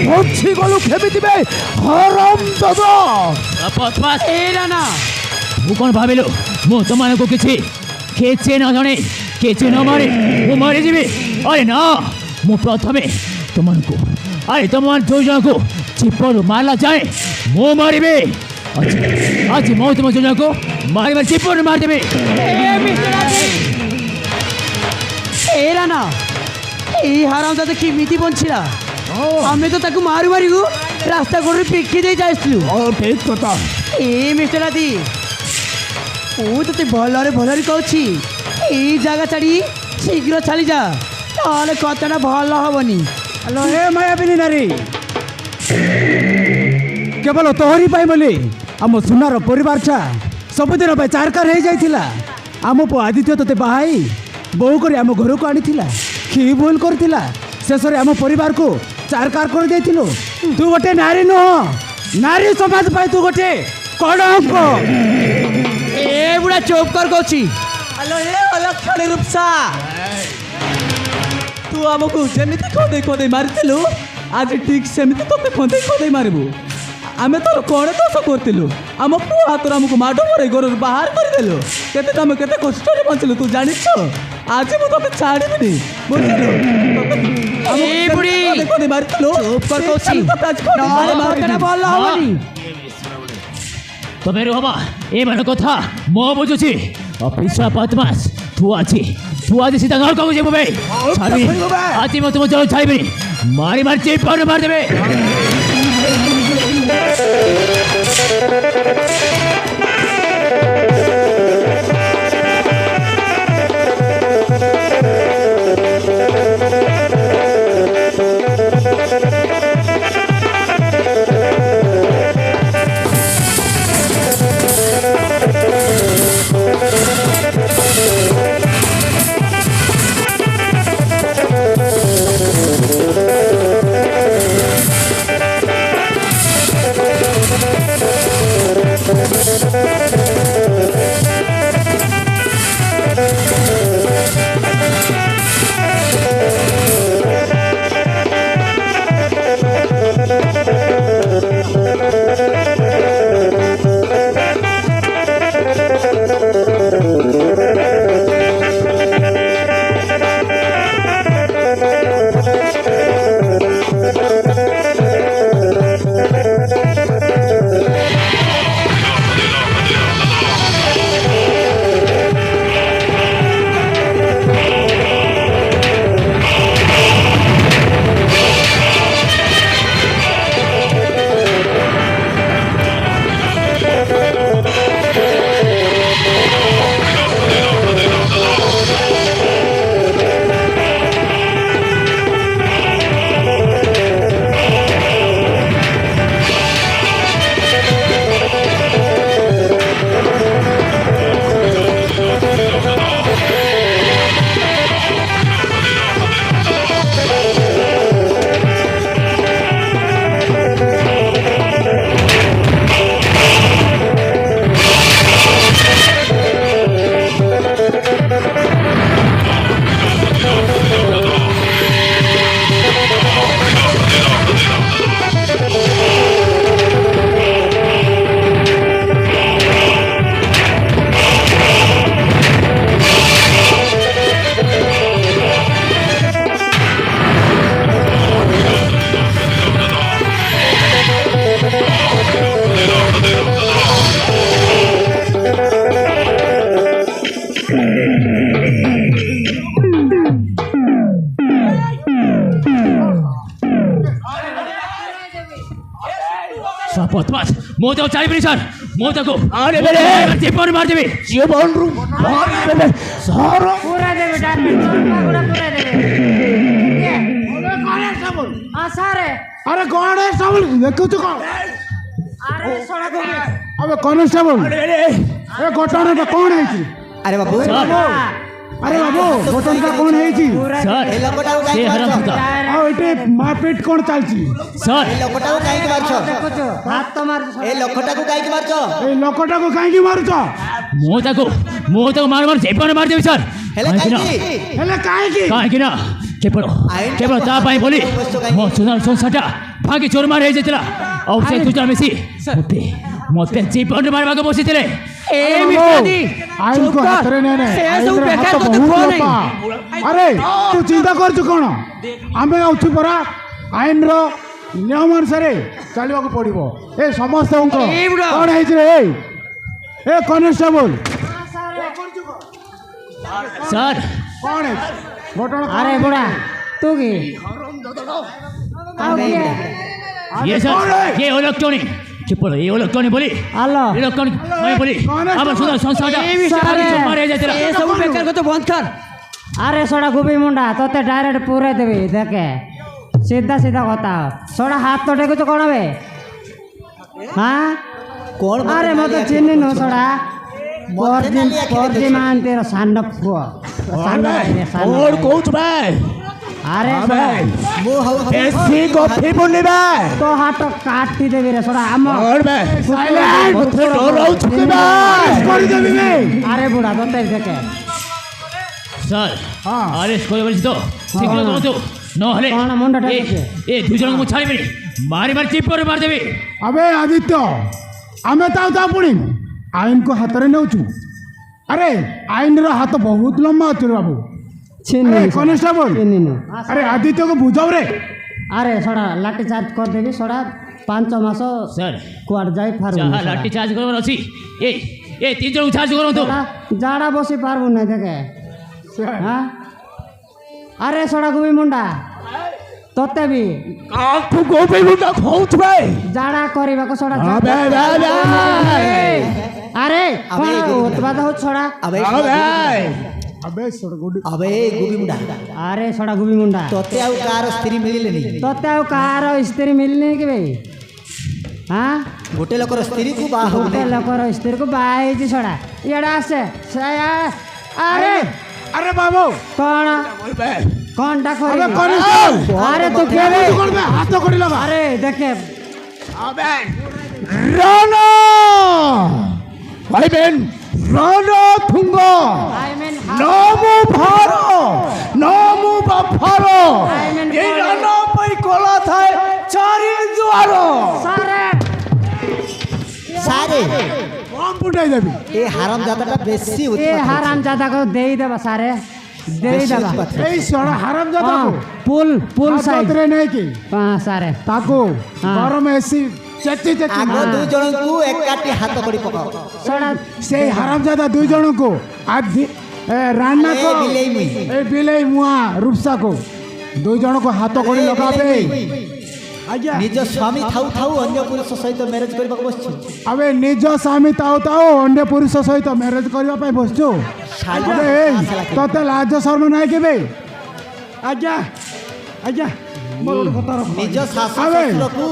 বলছি গলু খেপে দিবে হরম দাদা বদমাস এরা না ମୁଁ କ'ଣ ଭାବିଲୁ ମୁଁ ତୁମମାନଙ୍କୁ କିଛି ନ ଜଣେ କିଛି ନ ମାରି ମୁଁ ମରିଯିବି ଆରେ ନା ମୁଁ ପ୍ରଥମେ ତୁମମାନଙ୍କୁ ତୁମମାନେ ଦୁଇ ଜଣଙ୍କୁ ଚିପରୁ ମାରିଲା ଯାଏ ମୁଁ ମରିବି ଆଜି ମୁଁ ତୁମ ଦୁଇ ଜଣଙ୍କୁ ମାରିବା ଚିପରୁ ମାରିଦେବି এরা না এই হারামজাদা কেমিতি বঞ্চিলা আমি তো তাকে মারি মারিগু রাস্তা করে পিকি দিয়ে যাইছিলু ঠিক কথা এ মিস্টার আদি ও তোতে ভলরে কହୁছি এই জায়গা ছাড়ি শীঘ্র ছাড়ি যা তাহলে কথাটা ভালো হবনি হ্যালো হে মায়াবিনী নারী কেবল তোহরি পাই বলি ଆମ ସୁନାର ପରିବାର ଛା ସବୁଦିନ ପାଇଁ ଚାରକାର ହେଇଯାଇଥିଲା ଆମ ପୁଅ ଆଦିତ୍ୟ ତୋତେ ବାହାଇ ବୋହୁ କରି ଆମ ଘରକୁ ଆଣିଥିଲା କି ଭୁଲ କରିଥିଲା ଶେଷରେ ଆମ ପରିବାରକୁ ଚାରକାର କରିଦେଇଥିଲୁ ତୁ ଗୋଟେ ନାରୀ ନୁହଁ ନାରୀ ସମାଜ ପାଇଁ ତୁ ଗୋଟେ କଳଙ୍କ এ বুড়া চুপ কর কହୁছি হ্যালো হে অলক্ষণী রূপসা তু আমাকে যেমিতি খোদেই মারিলু আজ ঠিক সেমিতি তোতে খোদেই মারিবু আমি তোর কণে দোষ করলু আম পুয়া হাতর আমাকে মাড মরে ঘর বাহার করেদেলু কেতে তুমি কেতে কষ্টরে বঞ্চিলু তু জানিছ আজ মু তোকে ছাড়িবিনি বুঝিলু এই বুড়ি খোদেই মারিলু চুপ কর কହୁছি কথাটা ভালো হবনি ତମେ ରୁହ ଏମାନଙ୍କ କଥା ମୁଁ ବୁଝୁଛି ଅଫିସର ବଦମାସ ତୁ ଆଜି ସିଧା ନରକକୁ ଯିବୁ ବେ ଆଜି ମୁଁ ତୁମ ଜଳ ଛାଡ଼ିବିନି ମାରି ଚିପରୁ ମାରିଦେବେ বদমাস ମୁଁ ତାକୁ ଛାଡ଼ିବିନି ସାର୍ ମୁଁ ତାକୁ ଚିପରୁ ମାରିଦେବି ଜୀବନରୁ ମାରିଦେବେ ସର पूरा देवे डार्लिंग पूरा देवे सारे अरे कॉन्स्टेबल देखो तो कौन अरे सड़क अबे कॉन्स्टेबल ए घटना कौन है की আরে বাবু अरे बाबू घटना कौन है की ସାର୍ ସେ ହରାମଖୋର ଆଉ ଏଠି ମାରପିଟ କଣ ଚାଲିଛି ସାର୍ ଲୋକଟାକୁ କାହିଁକି ମାରୁଛ हाथ तो मार ଏ ଲୋକଟାକୁ କାହିଁକି ମାରୁଛ ଏଇ ଲୋକଟାକୁ କାହିଁକି ମାରୁଛ ମୁଁ ତାକୁ ମାର ଚିପରୁ ମାରିଦେବି ସାର୍ ହେଲେ କାହିଁକି ହେଲେ କାହିଁକି କାହିଁକି ନା କେବଳ ତା ପାଇଁ ବୋଲି ମୋ ସୁନାର ସଂସାରଟା ଭାଗି ଚୋରମାର ହେଇଯାଇଥିଲା ଆଉ ସେ ତୁଚା ମିଶି ମୋତେ ମୋତେ ଚିପଣ୍ଡ ମାରିବାକୁ ବସିଥିଲେ ଏ ମିଶ୍ରାଦି ଆଇନକୁ ଚୁପ ହାତରେ ନେ ନେ। ସେ ସବୁ ଆଇନର ବେକାର ହାତ କଥା ବହୁତ କୁହ ଲମ୍ବା। ନାହିଁ ଆରେ ତୁ ଚିନ୍ତା କରୁଛୁ କ'ଣ ଆମେ ଅଛୁ ପରା ଆଇନର ନିୟମ ଅନୁସାରେ ଚାଲିବାକୁ ପଡ଼ିବ ଏ ସମସ୍ତଙ୍କ ଏ ବୁଢ଼ା। କ'ଣ ହେଇଛି ରେ ଏ କନେଷ୍ଟବଳ ସାର୍ କ'ଣ ହେଇଛି ଘଟଣା କ'ଣ আরে ହେଇଛି? বুড়া তুই কি ये सर ये इलेक्ट्रॉनिक चिपड़ ये इलेक्ट्रॉनिक बोली আলো इलेक्ट्रॉनिक मैं बोली আমার সুন্দর সংস্থাটা ଏ ମିଶ୍ରାଦି ভাগি চোরমার হয়ে ଯାଇଥିଲା ଏ ସବୁ ବେକାର କଥା ବନ୍ଦ କର আরে সোড়া গুবি মুন্ডা তোতে ডাইরেক্ট পুরে দেবি দেখে সিধা সিধা কথা সোড়া হাত তো টেকুছো কোন হবে হ্যাঁ কোন মতে আরে মতো নালিয়া চিনি নো খেলছো? সোড়া মতে নালিয়া খেলে পরজি দেখছো? মান তেরো সান্ড ফুয়া और कोच भाई আরে ମୁଁ ହଉଛି বেশি গফি বলিবা তো হাত কাটি দেবি রে সোড়া আম और भाई সাইলেন্ট মতে ডরাউছ কিবা କରିଦେବି ବେ আরে বুড়া তোতে দেখে স্যার হ্যাঁ। আরেস্ট করে বলছি তো শীঘ্র করতো নহলে କ'ଣ ମୁଣ୍ଡଟା ଟେକୁଛି? ଏ ଦୁଇ ଜଣଙ୍କୁ ମୁଁ ଛାଡ଼ିବିନି ମାରି ମାରି ଚିପରେ ମାରିଦେବି ଆବେ ଆଦିତ୍ୟ ଆମେ ତା ପୁଣି ଆଇନକୁ ହାତରେ ନେଉଛୁ ଆରେ ଆଇନର ହାତ ବହୁତ ଲମ୍ବା ଅଛି ରେ ବାବୁ চিনি আরে কনস্টেবল চিনি নো আরে আদিত্যকে বুঝাও রে আরে সোড়া লাঠি চার্জ করদেবি সোড়া 5 মাস স্যার কুয়ার যাই পারবো যাহা লাঠি চার্জ করবার ଅଛି ଏ ଏ ତିନି ଜଣଙ୍କୁ ଚାର୍ଜ କରନ୍ତୁ জাড়া বসি পারবো না দেখে হ্যাঁ আরে সোড়া গুবি মুন্ডা তোতে বি କାହାକୁ ଗୋପି ମୁଣ୍ଡ ଖଉଛୁ ଭାଇ জাড়া করিবাকো সোড়া আবে, আবে, আবে। আরে আবে, কোন গুবি উৎপাদ হচ্ছে সোড়া আবে ভাই আবে সরগুডি আবে গুবি মুন্ডা আরে সোড়া গুবি মুন্ডা তোতে ଆଉ କାହାର ସ୍ତ୍ରୀ ମିଳିଲେନି তোতে ଆଉ কাହାର স্ত্রী মিলনি কি ভাই হ্যাঁ ଗୋଟେ ଲୋକର ସ୍ତ୍ରୀକୁ ବାହା ଗୋଟେ ହଉନି ଲୋକର ସ୍ତ୍ରୀକୁ ବାହା ହେଇଛି সোড়া ଇଆଡ଼େ ଆସେ আরে আরে বাবু କଣ কণটা আরে করিবি কনস্টেবল আরে তুই কে রে কি করবে হাত করে লাগা আরে দেখে রণ ভাইবেন রণ থুঙ্গ আই মিন নমু ভার নমু বাফার I mean, এই রণ পাই কলা থায় চারি জুয়ার সারে ସାରେ কম ফুটাই যাবি ଏ ହାରାମ ଜାଦାଟା ବେଶୀ এ ଉତ୍ପାତ হারাম জাদাকে দেই দেবা সারে দেই ବେଶୀ দেবা ଉତ୍ପାତ এই সড়া হারাম জাদা পুল পুল সাইড হাতরে নেই কি সারে তাকু হ্যাঁ। গরম এসি চেচি চেচি ଆଗ ଦୁଇ ଜଣଙ୍କୁ ଏକାଠି ହାତ କରି ପକାଅ সোড়া সেই হারামজাদা দুই জনকু আধি রান্না ଏ কো ବିଲେଇ ମୁଇଁ এই বিলেই মুয়া রূপসাকু দুই জনকু হাত করে ଏ লগাবে ବିଲେଇ ମୁଇଁ। আজ্ঞা ନିଜ ସ୍ୱାମୀ ଥାଉ ଥାଉ ଅନ୍ୟ ପୁରୁଷ ସହିତ ମ୍ୟାରେଜ କରିବାକୁ ବସିଛୁ আবে নিজ স্বামী তাও তাও অন্য পুরুষ সহিত ম্যারেজ করিবা পাই বসছু শালা, আবে এই শালা কে? তোতে লাজ শর্ম নাই কেবে আজ্ঞা আজ্ঞা মোর গোটে কথা রখ ନିଜ ଶାଶୁ ଆବେ। ଶ୍ୱଶୁରକୁ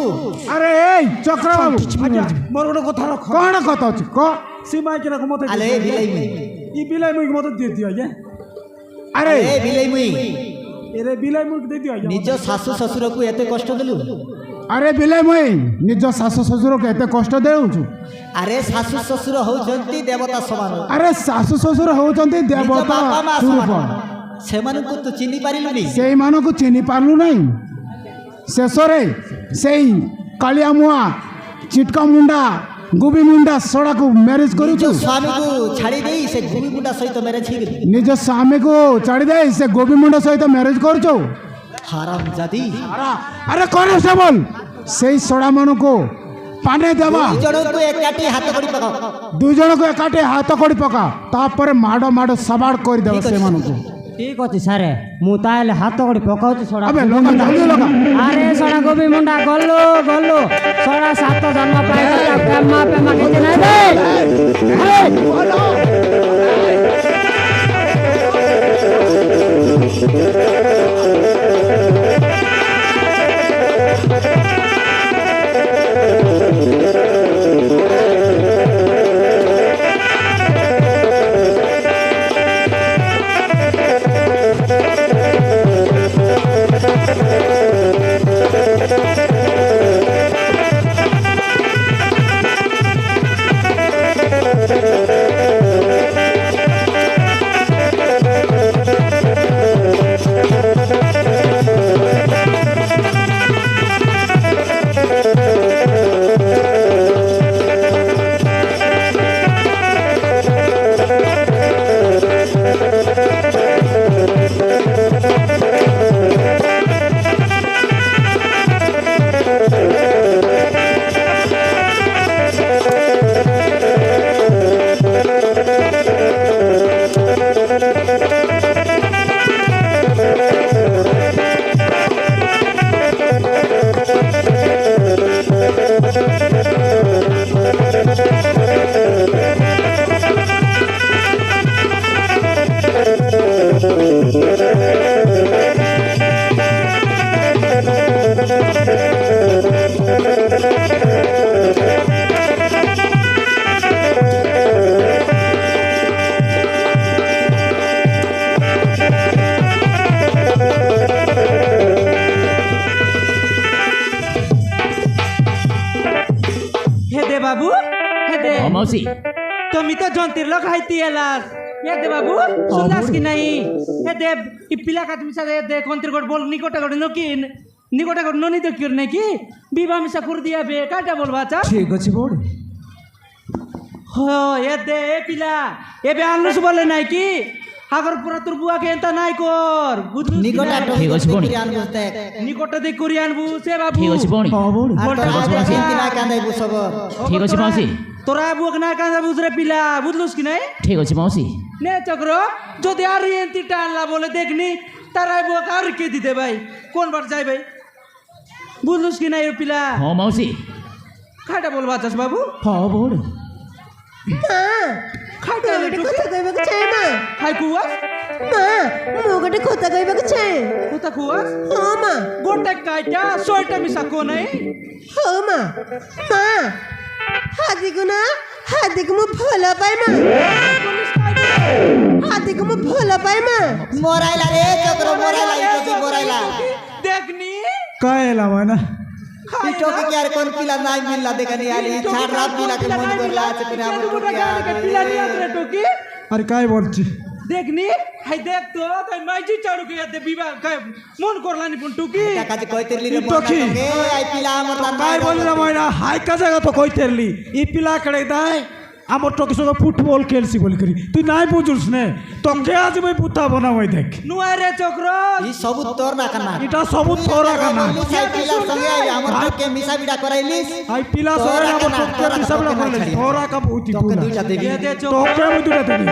আরে এই চক্র বাবু আজ্ঞা ମୋର ଗୋଟେ କଥା ରଖ কোন কথা ଅଛି ক ସେ ମାଇକିରାକୁ ମତେ ଆଲେ ଏ ବିଲେଇ ମୁଇଁ ଇ ବିଲାଇ ମୁଇକି ମତେ ଦେଇଦିଅ ଆଜ୍ଞା আরে ଏ ବିଲେଇ ମୁଇଁ ଏରେ ବିଲାଇ ମୁଇକି ଦେଇଦିଅ ଆଜ୍ଞା ନିଜ ଶାଶୁ ଶ୍ୱଶୁରକୁ ଏତେ କଷ୍ଟ ଦେଲୁ আরে বিলে মই নিজ শাশু শ্বশুরকে এতে কষ্ট দেউছু ଆରେ ଶାଶୁ ଶ୍ୱଶୁର ହଉଛନ୍ତି ଦେବତା ସମାନ আরে শাশু শ্বশুর হউଛନ୍ତି ନିଜ দেবতা ବାପା ମା ସ୍ୱରୂପ ସମାନ ସେମାନଙ୍କୁ ତୁ ଚିହ୍ନି ପାରିଲୁନି ସେଇମାନଙ୍କୁ ଚିହ୍ନି ପାରିଲୁ ନାହିଁ ଶେଷରେ ସେଇ କାଳିଆ ମୁଆ ଚିଟକା ମୁଣ୍ଡା ଗୁବି ମୁଣ୍ଡା ସଡ଼ାକୁ ମ୍ୟାରେଜ ନିଜ କରୁଛୁ ସ୍ୱାମୀକୁ ଛାଡ଼ି ଦେଇ ସେ ଗୁବି ମୁଣ୍ଡା ସହିତ ମ୍ୟାରେଜ ହେଇଗଲି ନିଜ ସ୍ୱାମୀକୁ ଛାଡ଼ି ଦେଇ ସେ ଗୋବି ମୁଣ୍ଡା ସହିତ ମ୍ୟାରେଜ କରୁଛୁ ହାରାମ ଜାଦି ଆରେ କନେଷ୍ଟବଲ ସେଇ ସଡ଼ାମାନଙ୍କୁ ପାନେ ଦେବା ଦୁଇ ଜଣଙ୍କୁ ଏକାଠି ହାତ କରି ପକାଅ ଦୁଇ ଜଣକୁ ଏକାଠି ହାତ କରି ପକା ତାପରେ ମାଡ଼ ମାଡ଼ ସବାଡ଼ କରିଦେବା ଠିକ ଅଛି। ସେମାନଙ୍କୁ ঠিক আছে সারে মু তাহলে হাত করে পকাউছি সোড়া আবে লগা জলদি লগা আরে সোড়া গোবি মুন্ডা গল্লু গল্লু সোড়া সাত জন্ম পাই পেমা পেমা কিছু নাই হে দে বাবু হে দে মাউসী তুমি তো জন্তির লোক হাইতি এলাস হে দে বাবু শুনলাস কি নাই হে দে ই পিলা কা তুমি সাথে দে কন্ত্র কোট বল নিকটে কোট নকি নিকটে কোট ননি তো কির নাকি বিবাহ মিশা করে দিয়া বে কাটা বলবা চা ঠিক আছে বড় হো এ দে এ পিলা এ বে আনলুস বলে নাই কি আগর পুরা তোর বুয়া কে এন্তা নাই কর বুঝলুস নিকট ঠিক আছে বড় নিকটে দে করি আনবু সে বাবু ঠিক আছে বড় হ্যাঁ বড় ঠিক আছে মাউসী তোরা বুক না কাঁদা বুঝরে পিলা বুঝলুস কি নাই ঠিক আছে মাউসী নে চক্র যদি আর এন্তি টানলা বলে দেখনি তারাই বুক আর কে দিতে ভাই কোন বার যাই ভাই বুঝলুস কি নাই পিলা হ্যাঁ মাউসী খাইটা বলবা চাস বাবু হ্যাঁ বড় খাইটা কথা কইବାକୁ চাहे মা খাই কুয়া মা ମୁଁ ଗୋଟେ କଥା କହିବାକୁ ଚାହେଁ কোথা কুয়া ହଁ ମା গোটা কাইটা ছয়টা মিশা কো নাই ହଉ ମା ମା ହାତୀକୁ ନା ହାତୀକୁ ମୁଁ ଭଲ ପାଏ ମା ହାତୀକୁ ମୁଁ ଭଲ ପାଏ ମା মোরাইলা রে চক্র মোরাইলা ইটোকি মোরাইলা দেখনি काय एला ना ইটোকি কি আর কোন পিলা নাই মিললা দেখানি আলি ছাড় রাত পিলা কে মন করলা আছে করে আমার গোটা গানে পিলা নিয়ে আতরে টকি अरे काय बोलছি দেখনি হাই দেখ তো তাই মাইজি চাড়ু কে দে বিবাহ মন করলানি পুন টুকি টাকা যে কইতেরলি রে ইটোকি। মন কে আই পিলা আমার काय बोलला मयना हाय का जगह तो कई तेरली ई पिला कड़े दाय আমার টকি সঙ্গে ফুটবল খেলছি বলি করি তুই নাই বুঝুস নে তোকে আজ মই পুতা বানাবই দেখ নুয়া রে চক্র ই সবু তোর না কানা এটা সবু তোরা কানা মিসাই পিলা সঙ্গে আই আমার তোকে মিসা বিড়া করাইলিস আই পিলা সঙ্গে আমার টকে হিসাব না করলে তোরা কা বহুতি তোকে পুলা দুইটা দেবি এ দে চক্র তোকে আমি দুটা দেবি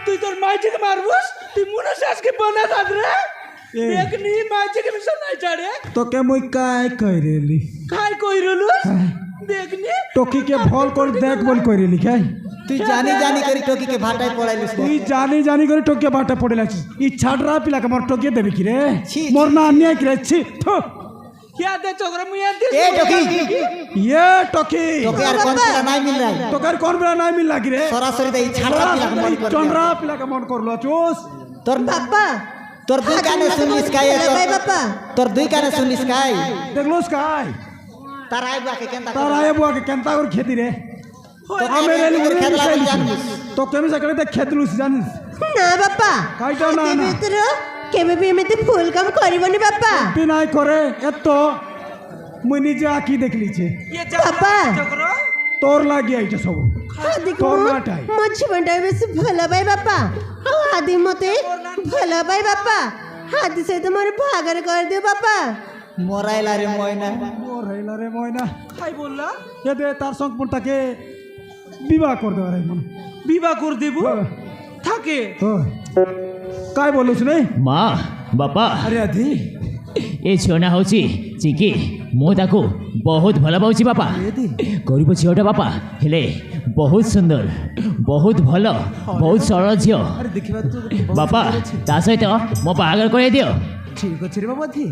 তুই তোর মাইজিকে মারবস তুই মনে আজকে বনা থাক রে দেখনি মাইজিকে মিশন নাই ছাড়ে তোকে মই কাই কইরেলি খাই কইরলুস দেখনি টকি কে ফল করে দেখ বল কইরেলি খাই তুই জানি জানি করি টকি কে ভাটায় পড়াইলিস তুই জানি জানি করে টকে বাটা পড়ে লাগছিস ই ছাড়রা পিলাকে মোর টকে দেবে কি রে ছি, মোর না আনিয়া কি রে ছি থু। কিয়া দে চক্র মুয়া দে এ টকি ইয়ে টকি তোকে আর কোন পিলা নাই মিল রাই তোকার কোন বেলা নাই মিল লাগি রে সরাসরি দেই ছাড়া পিলা কে মন করে চন্দ্রা পিলাকে মন করলো চুস তোর ବାପା তোর দুই কানে শুনলিস কাই ଭଲ ପାଏ ବାପା তোর দুই কানে শুনলিস কাই দেখলোস কাই তার আই বাকে কেনতা তার আয়ে বুয়াকে কেনতা করে খেতি রে তোকে আমি রেলি করে খেলা মিশাইলি জানিস তো কেমি সাকলে তে খেতলুস জানিস ନା ବାପା কাইটা না ହାତୀ না ଭିତର କେବେ ବି ଏମିତି ଭୁଲ କାମ କରିବନି ବାପା তুই নাই করে এত মুই নিজে আঁকি দেখলিছে ইয়ে বাবা। চক্র তোর লাগি আইটা সব ହାତୀକୁ তোর ମୁଁ ନାଟାଇ। ମୋ ଜୀବନଟା ବେଶୀ ଭଲ ପାଏ ବାପା ଆଉ ହାତୀ ମତେ ଭଲ ପାଏ ବାପା ହାତୀ ସହିତ ମୋର ବାହାଘର କରିଦିଅ ବାପା মোরাইলা রে ময়না মোর হইলা রে ময়না খাই বললা এ দে তার সঙ্গ তাকে বিবাহ করে দেওয়ার মনে বিবাহ করে দেব হ্যাঁ। থাকে কাই বলুস নেই মা বাপা আরে আদি ଏ ଝିଅଟା ହେଉଛି ଚିକି ମୁଁ ତାକୁ ବହୁତ ଭଲ ପାଉଛି ବାପା ଗରିବ ଝିଅଟା ବାପା ହେଲେ ବହୁତ ସୁନ୍ଦର ବହୁତ ଭଲ ବହୁତ ସରଳ ଝିଅ আরে দেখিবা তো ବାପା ତା ସହିତ ମୋ ବାହାଘର କରାଇ ଦିଅ ঠিক আছে রে বাবা ধি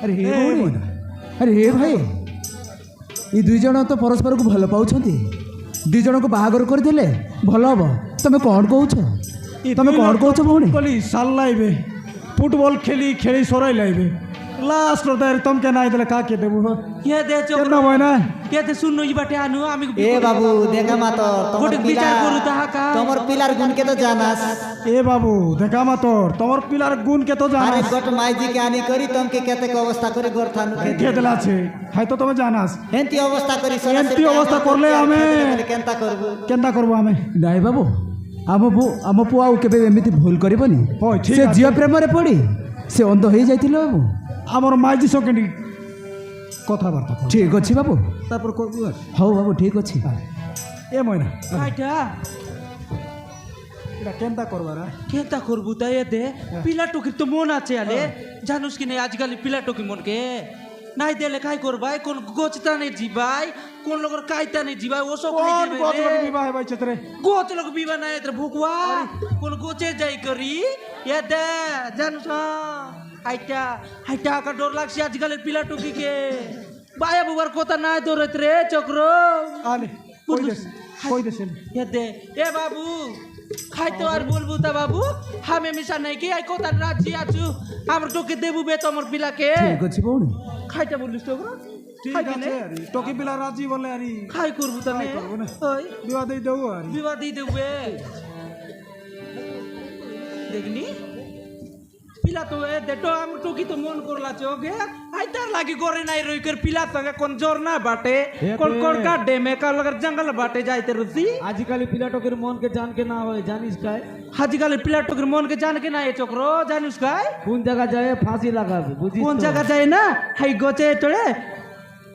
আরে হে ভଉଣୀ আরে হে ଭାଇ এই দুই ଜଣ ତ ପରସ୍ପରକୁ ଭଲ ପାଉଛନ୍ତି ଦୁଇ ଜଣଙ୍କୁ ବାହାଘର କରିଦେଲେ ଭଲ ହବ ତମେ କ'ଣ କହୁଛ ତମେ କ'ଣ କହୁଛ ଭଉଣୀ କଲି ସାଲାଇବେ ফুটবল খেলি খেলি সরাই লাইবে লাস্ট রদার তমকে নাই দিলে কাকে দেবো ইয়ে দে চক্র কেন হয় না কে তে শুন নই বাটে আনু আমি এ বাবু দেখা মা তোর তোমার গোটে বিচার করু তাহা কা তোমার পিলার গুণ কে তো জানাস এ বাবু দেখা মা তোমার পিলার গুণ কে তো আরে জানাস গট মাইজি কে আনি করি তমকে কেতে ক অবস্থা করে ঘর থানু খেতে খেদলা আছে হয়তো তুমি জানাস এন্তি অবস্থা করি এন্তি অবস্থা করলে আমি কেনতা করব কেনতা করবো আমি নাই বাবু ଆମ ପୁଅ ଆଉ କେବେ ଏମିତି ଭୁଲ କରିବନି ସେ ଝିଅ ପ୍ରେମରେ ପଡ଼ି ସେ ଅନ୍ଧ ହେଇଯାଇଥିଲେ ବାବୁ ଆମର ମାଇଜି ସଙ୍ଗେ କଥାବାର୍ତ୍ତା ଠିକ ଅଛି ବାବୁ ତାପରେ ହଉ ବାବୁ ଠିକ ଅଛି ଏ ମଇନା খাইটা এটা কেনটা করবারা কেতা করবো তাই দে পিলা টকির তো মন আছে আলে জানুস কি নাই আজকাল পিলা টকি মনকে নাই দেলে খাই করবাই কোন গোচতা নেই জিবাই কোন লোকের কাইতা নেই জিবাই ওসব খাই কোন দেবে গছ রে। বিবাহ বাইছে তোরে গোচ লোক বিবা নাই এতে ভুকवा কোন গোচে যাই করি এ দে জানুস হাইটা হাইটা কা ডর লাগছে আজকালের পিলা টকি কে বায়া বুবার কথা নাই দৌড়ত রে চক্র আলে কই দেছেন এ দে এ বাবু খাইতে আর বলবো তা বাবু হামে মিশা নাই কি আই কথা রাজি আছু আমার তোকে দেবু বে তোমার পিলাকে ঠিক আছে বৌনি খাইতে বলিস তো ঠিক আছে আরে টকি বিলা রাজি বলে আরে খাই করবো তানে করবো না। ওই বিবাহ দেই দেবো আরে বিবাহ দিয়ে দেবে দেখনি পিলা তো এ দেটো আমার টকি তো মন করলা চোখে আইতার লাগি করে নাই রইকের পিলা সঙ্গে কোন জোর না বাটে কোন কোন কা ডেমে কা লগর জঙ্গল বাটে যাইতে রুসি আজিকালি পিলাটকের মনকে জানকে না হয় জানিস কায় আজকাল পিলা টকির মনকে জান के না এ চক্র জানিস কাই কোন জায়গা যায় ফাঁসি লাগাবে বুঝিস কোন জায়গা যায় না হাই গোচে তোরে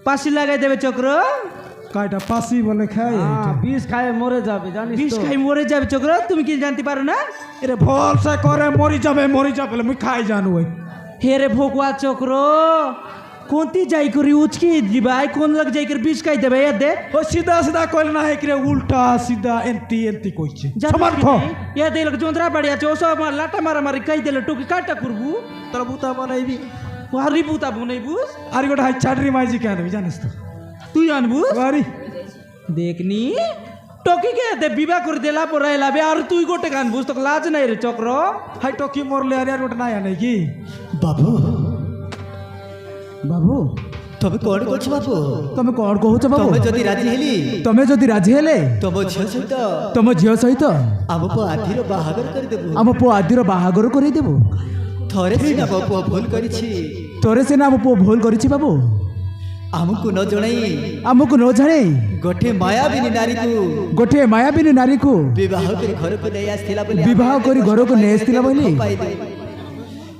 পাশি লাগাই দেবে চক্র কাইটা পাসি বলে খাই বিষ খায় মরে যাবে জানিস বিষ খাই মরে যাবে চক্র তুমি কি জানতে পারো না এরে ভলসা করে মরি যাবে বলে মুই খাই জানু ওই হে রে ভোকুয়া চক্র কোনটি যাই করি উচকি দিবাই কোন লগ যাই করে বিষ খাই দেবে এ দে ও সিধা সিধা কইলে না হেকরে উল্টা সিধা এন্টি কইছে সমান খ এ দে লগ যন্ত্রা বাড়ি আছে ওসব আমার লাটা মারামারি খাই দিলে টুকি কাটা করবু তোর বুতা বানাইবি হারি বুতা বনাই বুঝ আর গোটা হাই চাটরি মাইজি কেন জানিস তো তুই আনবু বাড়ি দেখনি টকি কে দে বিবাহ করে দিলা পরে লাবে আর তুই গোটে গান বুঝ তো লাজ নাই রে চক্র হাই টকি মরলে আর গোটা নাই আনে কি বাবু বাবু তবে কোন করছ বাবু তুমি কଣ কହୁଛ বাবু তবে যদি রাজি হেলি ତମେ ଯଦି ରାଜି ହେଲେ তব ঝিଅ সহিত ତମ ଝିଅ ସହିତ ଆମ ପୁଅ ଆଧିର ବାହାଘର କରିଦେବୁ ଆମ ପୁଅ ଆଦିର ବାହାଘର କରେଇଦେବୁ ଥରେ ସିନା ମୋ ପୁଅ ଭୁଲ କରିଛି ଥରେ ସିନା ଆମ ପୁଅ ଭୁଲ କରିଛି ବାବୁ ଆମକୁ ନ ଜଣାଇ ଆମକୁ ନ ଜଣେଇ ଗୋଟିଏ ମାୟାବିନୀ ନାରୀକୁ ଗୋଟିଏ ମାୟାବିନୀ ନାରୀକୁ ବିବାହ କରି ଘରକୁ ନେଇ ଆସିଥିଲା ବୋଲି ବିବାହ କରି ଘରକୁ ନେଇ ଆସିଥିଲା ବୋଲି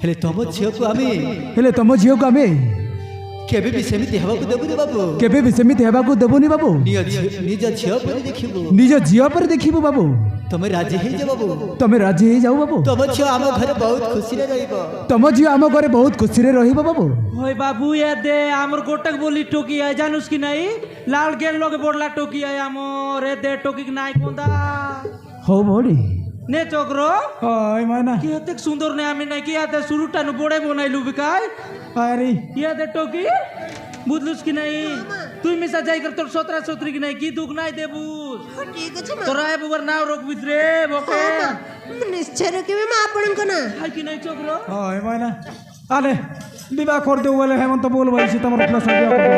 ହେଲେ ତମ ଝିଅକୁ ଆମେ ହେଲେ ତମ ଝିଅକୁ ଆମେ କେବେ ବି ସେମିତି ହେବାକୁ ଦେବୁନି ବାବୁ କେବେ ବି ସେମିତି ହେବାକୁ ଦେବୁନି ବାବୁ ନିଜ ଝିଅ ପରି ଦେଖିବୁ ନିଜ ଝିଅ ପରେ ଦେଖିବୁ ବାବୁ ତମେ ରାଜି ହେଇଯାଅ ବାବୁ ତମେ ରାଜି ହେଇଯାଉ ବାବୁ ତମ ଝିଅ ଆମ ଘରେ ବହୁତ ଖୁସିରେ ରହିବ ତମ ଝିଅ ଆମ ଘରେ ବହୁତ ଖୁସିରେ ରହିବ ବାବୁ ওই বাবু এ দে আমার গোটাক বলি টকি আয় জানুস কি নাই লাল গেল লগে বড়লা টকি আয় আমর এ দে টকি নাই কোন্দা ହଉ ଭଉଣୀ নে চক্র ওই মাইনা কি এত সুন্দর নে আমি নাই কি এত শুরুটা নু বড়ে বনাইলু বিকাই আরে ইয়া দে টকি বুঝলুস কি নাই তুই মিশা যাই কর তোর 17 17 কি নাই কি দুঃখ নাই দেবু ঠিক আছে মা তোরা এবার নাও রকবিস রে বকে ହଁ ମା ମୁଁ ନିଶ୍ଚୟ ରଖିବି ମା ଆପଣଙ୍କ ନା হাই কি নাই চক্র ওই মাইনা আলে বিবাহ করে দেবো বলে হেমন্ত বল বলছি তোমার প্লাস বিবাহ করে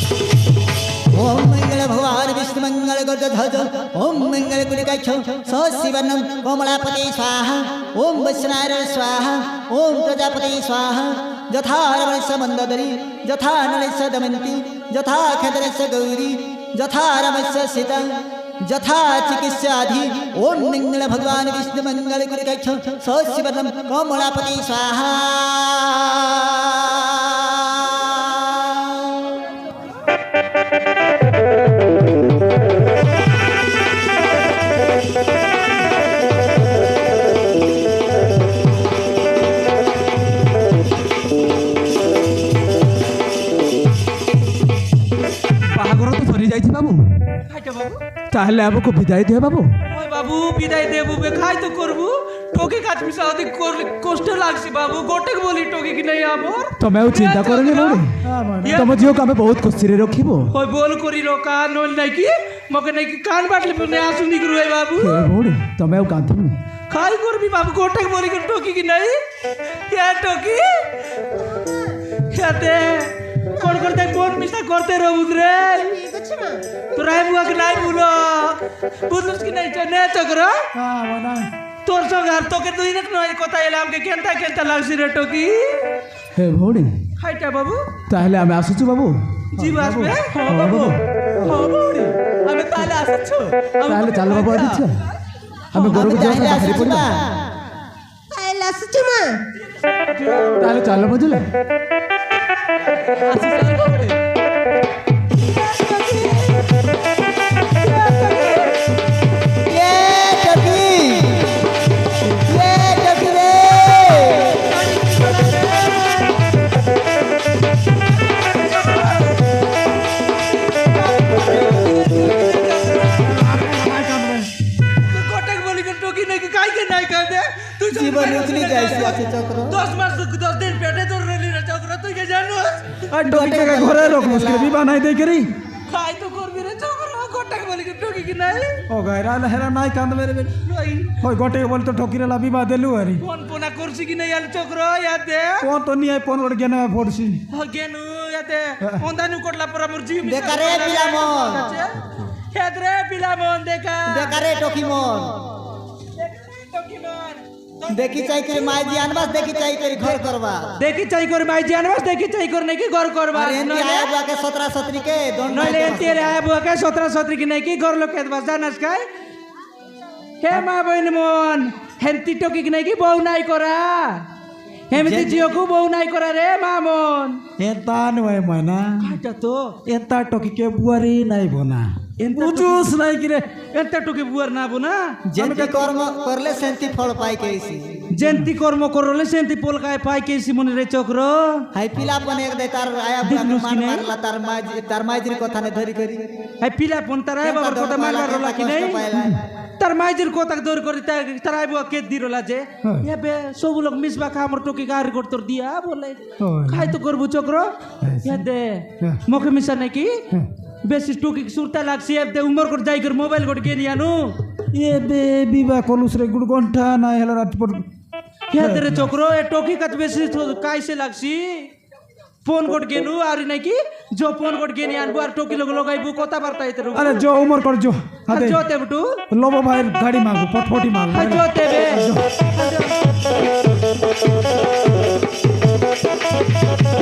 ओम मंगल भगवान विष्णु मंगल गरुड़ध्वज ओम मंगल गुणिकाक्ष सशिवनं कोमलापति स्वाहा ओम वैष्णव स्वाहा ओम प्रजापति स्वाहा यथा रमणस्य मंदोदरी यथा नलस्य दमयन्ती यथा खद्रस्य गौरी यथा रमस्य सीता यथा चिकित्साधि ओम मंगल भगवान विष्णु मंगल गुणिकाक्ष सशिवनं कोमलापति स्वाहा ବାହାଘର ତ ସରିଯାଇଛି ବାବୁ খাইটা বাবু ତାହେଲେ ଆମକୁ ବିଦାୟ ଦିଅ ବାବୁ ওই বাবু বিদায় দেবু বে খাই তো করবু টকি কাজ মিশা অতি কষ্ট লাগছে বাবু গোটেক বলি টকি কি নাই আমর ତମେ ଆଉ ଚିନ୍ତା କରନି ଭଉଣୀ ତମ ଝିଅକୁ ଆମେ ବହୁତ ଖୁସିରେ ରଖିବୁ ওই বল করি রো কান নল নাই কি মকে নাই কি কান বাটলে মনে আসুনি কি রুই বাবু ହେ ଭଉଣୀ ତମେ ଆଉ କାନ୍ଦୁନି খাই করবি বাবু গোটেক বলি কি টকি কি নাই কে টকি খেতে কোন করতে কোন মিশা করতে রহুদ রে ঠিক আছে মা তোরা বুয়াকে নাই বুলো বুঝলস কি নাই নে চক্র মাইনা তোর সঙ্গে আর তোকে দুই না কথা এলাম কে কেনতা কেনতা লাগছি রে টকি ହେ ଭଉଣୀ খাইটা বাবু তাহলে আমি আসুଛୁ বাবু জীব আসবে হ্যাঁ বাবু হ্যাঁ বাবুড়ি আমি তাহলে আসছ তাহলে চালো বাবু আদিত্য আমি আমি ঘরକୁ তাহলে যাই আসুଛୁ মা তাহলে আসুଛୁ মা তাহলে ଚାଲ ବୁଝିଲେ আসিস বাবুড়ি ये टकी रे কটক বলি টকি নাকি কাইকে নাই কাঁদে তুই জীবন উতলি যাইছি আছে চক্র 10 মাস 10 দিন পেটে তোর রেলি রে চক্র তুই কে জানো আর টকিটাকে ঘরে রাখ মুশকিল বিবাহ নাই দেই করি খাই তো করবি রে চক্র কটক বলি টকি কি নাই ও গায়রা হেরা নাই কান্দ মেরে হয় গটে বলি তো ঠকিরেলা বিবাহ দেলু আরি ফোন পোনা করছি কি নাই আল চক্র ইয়াতে কোন তো নিয়ে ফোন করে গেনে ফোড়ছি গেনু ইয়াতে ওন্দানু কোটলা পরা মোর জিম বেকারে পিলামন হেদরে পিলামন দেখা বেকারে টকি মন টকি মন দেখি চাই করে মাই জি আনবাস দেখি চাই করে ঘর করবা দেখি চাই করে মাই জানবাস দেখি চাই করে নাকি ঘর করবা আর এনতি আয়া বাকে 17 17 के दंड নইলে এনতিরে আয়া বুয়াকে 17 17 কি নাকি ঘর লোকে বাস জানাস কাই হে মা বইন মন হেনতি টকি কি নাকি বউ নাই করা হেমিতি জিওকু বউ নাই করা রে মা মন এতা নয় ময়না কাটা তো এতা টকিকে বুয়ারি নাই বনা বুঝুস নাই কি রে এনতা টকি বুয়ার না বোনা যেন্তি কর্ম করলে সেন্তি ফল পাই কেছি জেন্তি কর্ম করলে সেন্তি পোলকায় পাই কেসি মনে রে চক্র হাই পিলাপন এক দে তার আয়া দেখলুস বাকে কি নাই? মারলা তার মাইজির কথা নে ধরি করি এই পিলা ফোন তার আয় বাবার কথা মারবার রলা কি নাই তার মাইজের কথা দৌড় করে তার আয় বুয়া কে দিরলা যে এবে সব লোক মিসবা খা আমর টকি গাড়ি করতে দিয়া বলে খাই তো করবো চক্র এ দে মুখে মিশা নাকি বেশি টুকি সুরতা লাগছি দে উমর করে যাই করে মোবাইল করে কে নিয়ে আনু এ বে বিবাহ কলুস রে গুড় ঘন্টা নাই হেলা রাত পর হে রে চক্র এ টকি কাজ বেশি কাইসে লাগছি ফোন কোট গেনু আর নাকি जो फोन कोट गेनी आनबो আর টকি লোক লগাইবো কথা বার্তা এতে রুকু আরে जो उमर कर जो আর हाथे जोते बटू लोबो भाई गाड़ी मांगो फटफटी मांगो আর जोते बे